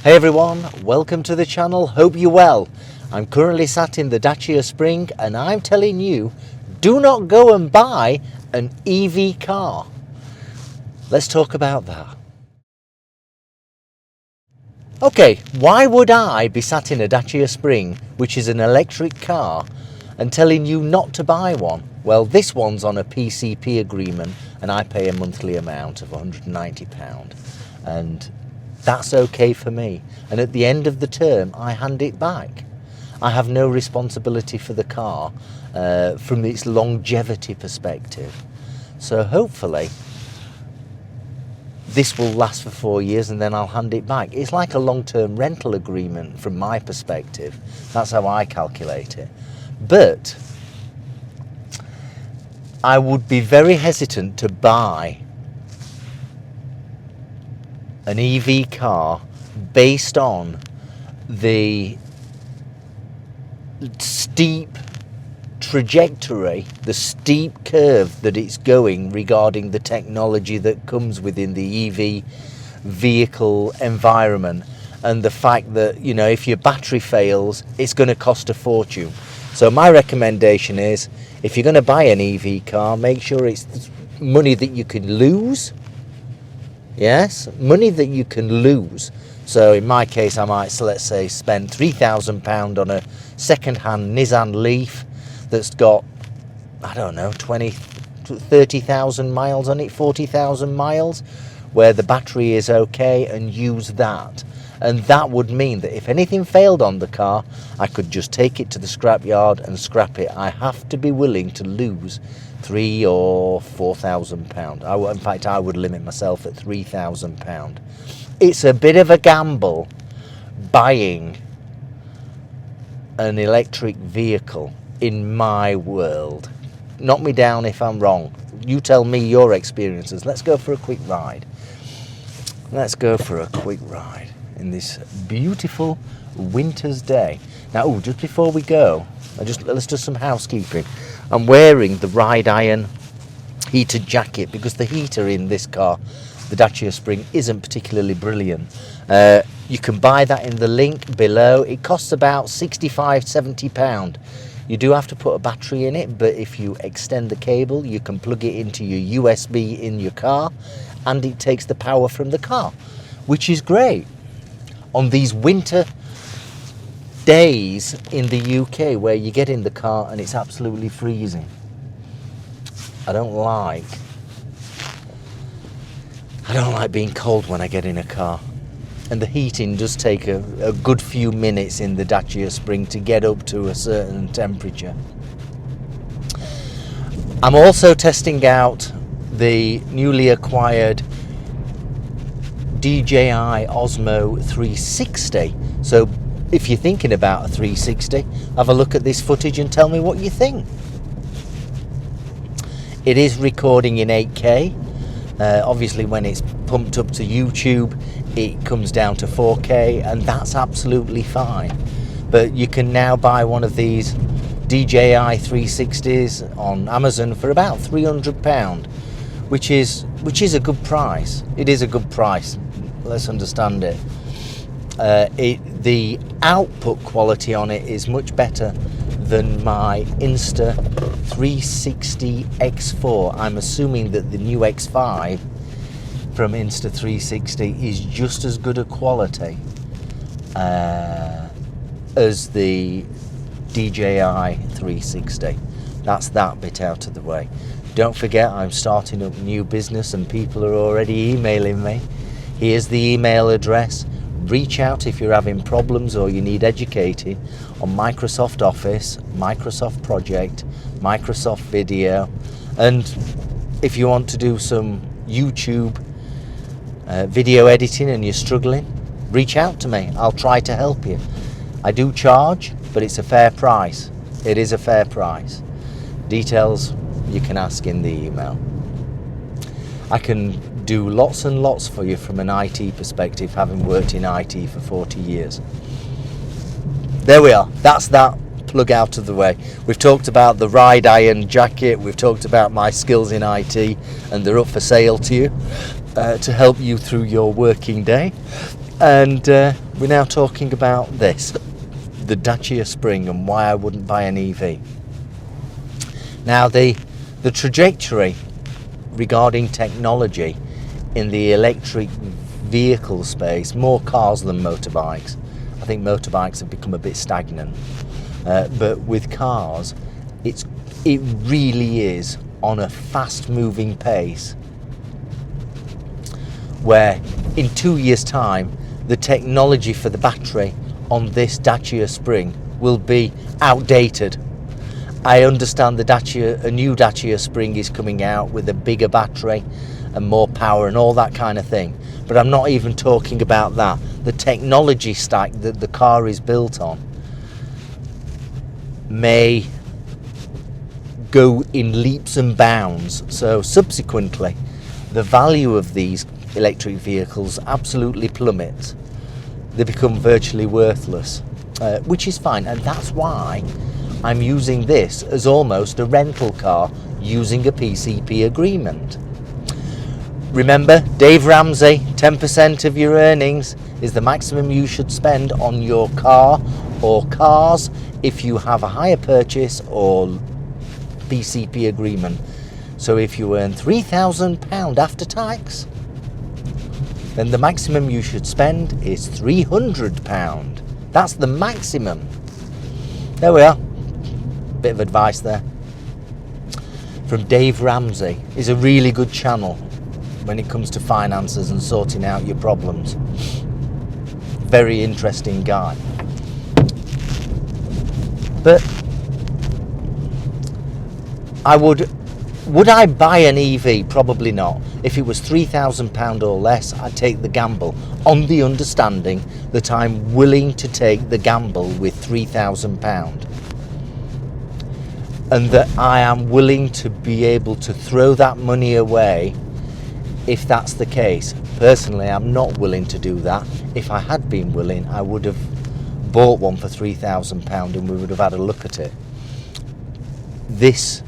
Hey everyone, welcome to the channel, hope you're well. I'm currently sat in the Dacia Spring and I'm telling you, do not go and buy an EV car. Let's talk about that. Okay, why would I be sat in a Dacia Spring, which is an electric car, and telling you not to buy one? Well, this one's on a PCP agreement and I pay a monthly amount of £190 and that's okay for me. And at the end of the term, I hand it back. I have no responsibility for the car from its longevity perspective. So hopefully this will last for 4 years and then I'll hand it back. It's like a long-term rental agreement from my perspective. That's how I calculate it. But I would be very hesitant to buy an EV car based on the steep trajectory, the steep curve that it's going regarding the technology that comes within the EV vehicle environment, and the fact that, you know, if your battery fails, it's going to cost a fortune. So my recommendation is, if you're going to buy an EV car, make sure it's money that you can lose. Yes, money that you can lose. So in my case, I might, let's say, spend £3,000 on a second-hand Nissan Leaf that's got, I don't know, 30,000 miles on it, 40,000 miles, where the battery is okay, and use that. And that would mean that if anything failed on the car, I could just take it to the scrapyard and scrap it. I have to be willing to lose £3,000 or £4,000. In fact, I would limit myself at £3,000. It's a bit of a gamble buying an electric vehicle in my world. Knock me down if I'm wrong. You tell me your experiences. Let's go for a quick ride. Let's go for a quick ride in this beautiful winter's day. Now, just before we go, let's do some housekeeping. I'm wearing the ride iron heated jacket because the heater in this car, the Dacia Spring, isn't particularly brilliant. You can buy that in the link below. It costs about £65–70. You do have to put a battery in it, but if you extend the cable, you can plug it into your USB in your car and it takes the power from the car, which is great on these winter days in the UK where you get in the car and it's absolutely freezing. I don't like being cold when I get in a car, and the heating does take a good few minutes in the Dacia Spring to get up to a certain temperature. I'm also testing out the newly acquired DJI Osmo 360. So if you're thinking about a 360, have a look at this footage and tell me what you think. It is recording in 8K. Obviously when it's pumped up to YouTube, it comes down to 4K, and that's absolutely fine. But you can now buy one of these DJI 360s on Amazon for about £300, which is a good price. It is a good price. Let's understand it. The output quality on it is much better than my Insta360 X4. I'm assuming that the new X5 from Insta360 is just as good a quality as the DJI 360. That's that bit out of the way. Don't forget, I'm starting up new business and people are already emailing me. Here's the email address. Reach out if you're having problems or you need educating on Microsoft Office, Microsoft Project, Microsoft Video, and if you want to do some YouTube video editing and you're struggling, reach out to me. I'll try to help you. I do charge, but it's a fair price. It is a fair price. Details you can ask in the email. I can do lots and lots for you from an IT perspective, having worked in IT for 40 years. There we are. That's that plug out of the way. We've talked about the ride iron jacket. We've talked about my skills in IT, and they're up for sale to you to help you through your working day. And we're now talking about this, the Dacia Spring, and why I wouldn't buy an EV. Now the trajectory regarding technology in the electric vehicle space, more cars than motorbikes. I think motorbikes have become a bit stagnant, but with cars, it really is on a fast moving pace, where in 2 years' time the technology for the battery on this Dacia Spring will be outdated. I understand a new Dacia Spring is coming out with a bigger battery and more power and all that kind of thing, but I'm not even talking about that. The technology stack that the car is built on may go in leaps and bounds, so subsequently the value of these electric vehicles absolutely plummets. They become virtually worthless, which is fine, and that's why I'm using this as almost a rental car using a PCP agreement. Remember, Dave Ramsey, 10% of your earnings is the maximum you should spend on your car or cars if you have a hire purchase or PCP agreement. So if you earn £3,000 after tax, then the maximum you should spend is £300. That's the maximum. There we are. Bit of advice there from Dave Ramsey. He's a really good channel when it comes to finances and sorting out your problems. Very interesting guy. But would I buy an EV? Probably not. If it was £3,000 or less, I'd take the gamble, on the understanding that I'm willing to take the gamble with £3,000, and that I am willing to be able to throw that money away if that's the case. Personally, I'm not willing to do that. If I had been willing, I would have bought one for £3,000 and we would have had a look at it. This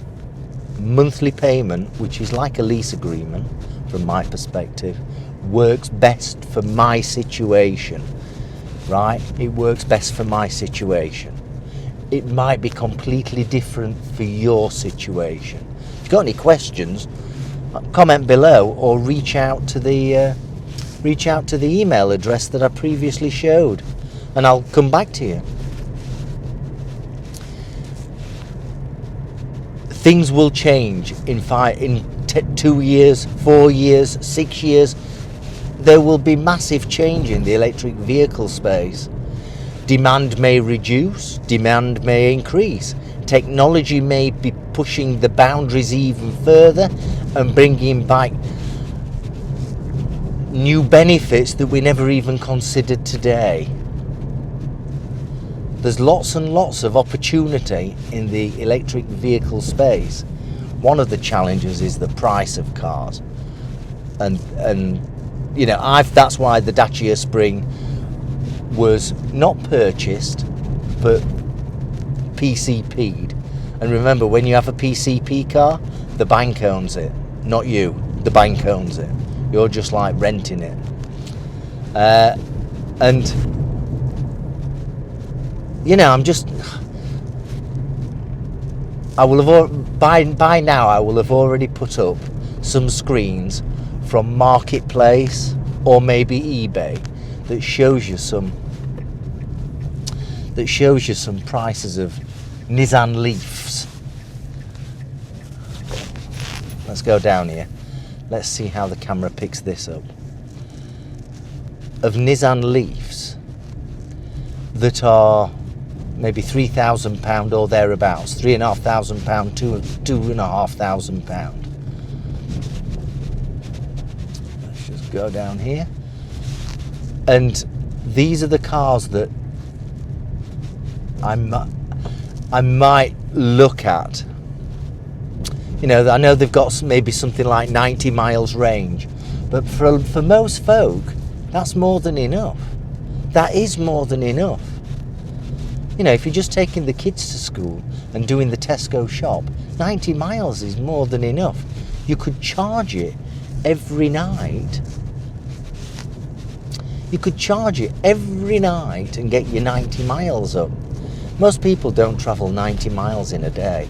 monthly payment, which is like a lease agreement from my perspective, works best for my situation, right? It works best for my situation. It might be completely different for your situation. If you've got any questions, comment below or reach out to the email address that I previously showed, and I'll come back to you. Things will change in 2 years, 4 years, 6 years. There will be massive change in the electric vehicle space. Demand may reduce, demand may increase. Technology may be pushing the boundaries even further and bringing back new benefits that we never even considered today. There's lots and lots of opportunity in the electric vehicle space. One of the challenges is the price of cars, and you know, that's why the Dacia Spring was not purchased but PCP'd. And remember, when you have a PCP car, the bank owns it, not you. The bank owns it. You're just like renting it. And you know, by now I will have already put up some screens from Marketplace or maybe eBay that shows you some prices of Nissan Leafs. Let's go down here. Let's see how the camera picks this up. Of Nissan Leafs that are maybe £3,000 or thereabouts, £3,500, £2,500. Let's just go down here. And these are the cars that I might look at. You know, I know they've got maybe something like 90 miles range, but for most folk, that's more than enough. That is more than enough. You know, if you're just taking the kids to school and doing the Tesco shop, 90 miles is more than enough. You could charge it every night You could charge it every night and get your 90 miles up. Most people don't travel 90 miles in a day.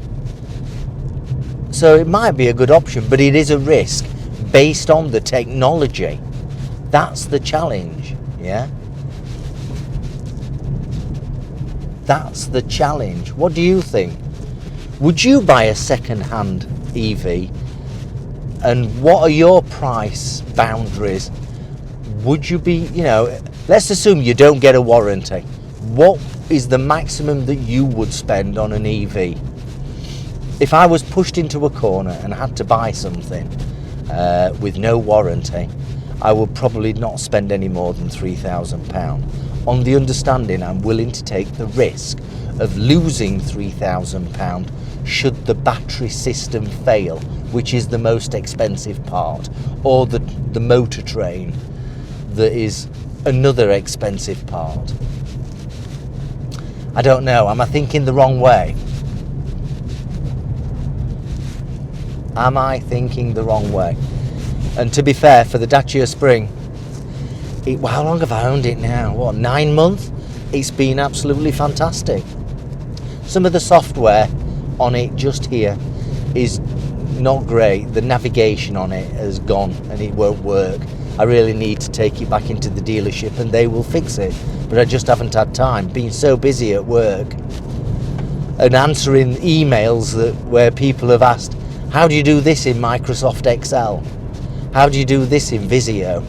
So it might be a good option, but it is a risk based on the technology. That's the challenge, yeah? That's the challenge. What do you think? Would you buy a second-hand EV? And what are your price boundaries? Would you be, let's assume you don't get a warranty. What is the maximum that you would spend on an EV? If I was pushed into a corner and had to buy something with no warranty, I would probably not spend any more than £3,000, on the understanding I'm willing to take the risk of losing £3,000 should the battery system fail, which is the most expensive part, or the motor train, that is another expensive part. I don't know, am I thinking the wrong way? Am I thinking the wrong way? And to be fair, for the Dacia Spring, how long have I owned it now? 9 months? It's been absolutely fantastic. Some of the software on it just here is not great. The navigation on it has gone and it won't work. I really need to take it back into the dealership and they will fix it, but I just haven't had time. Been so busy at work and answering emails where people have asked, how do you do this in Microsoft Excel? How do you do this in Visio?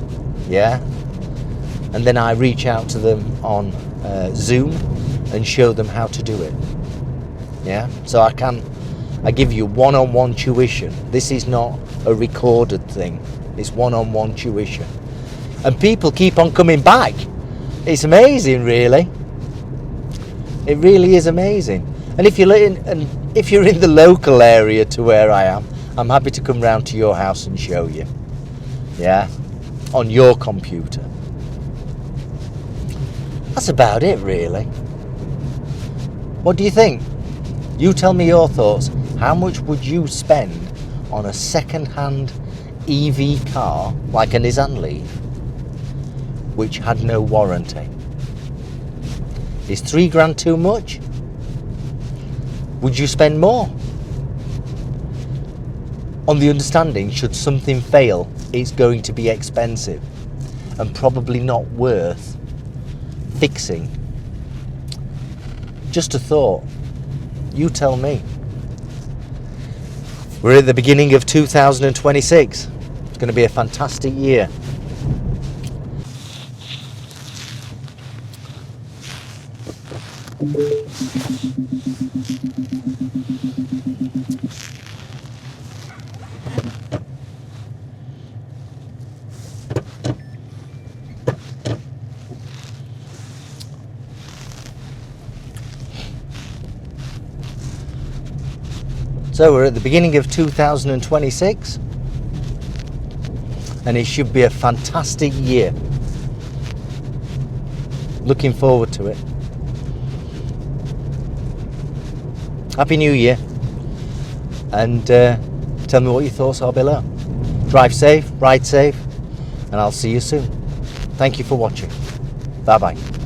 Yeah? And then I reach out to them on Zoom and show them how to do it. Yeah? So I give you one-on-one tuition. This is not a recorded thing. It's one-on-one tuition. And people keep on coming back. It's amazing, really. It really is amazing. And if you're in the local area to where I am, I'm happy to come round to your house and show you. Yeah? On your computer. That's about it, really. What do you think? You tell me your thoughts. How much would you spend on a second-hand EV car like a Nissan Leaf which had no warranty? Is £3,000 too much? Would you spend more? On the understanding, should something fail, it's going to be expensive and probably not worth fixing. Just a thought. You tell me. We're at the beginning of 2026. It's going to be a fantastic year. So we're at the beginning of 2026 and it should be a fantastic year. Looking forward to it. Happy New Year, and tell me what your thoughts are below. Drive safe, ride safe, and I'll see you soon. Thank you for watching. Bye bye.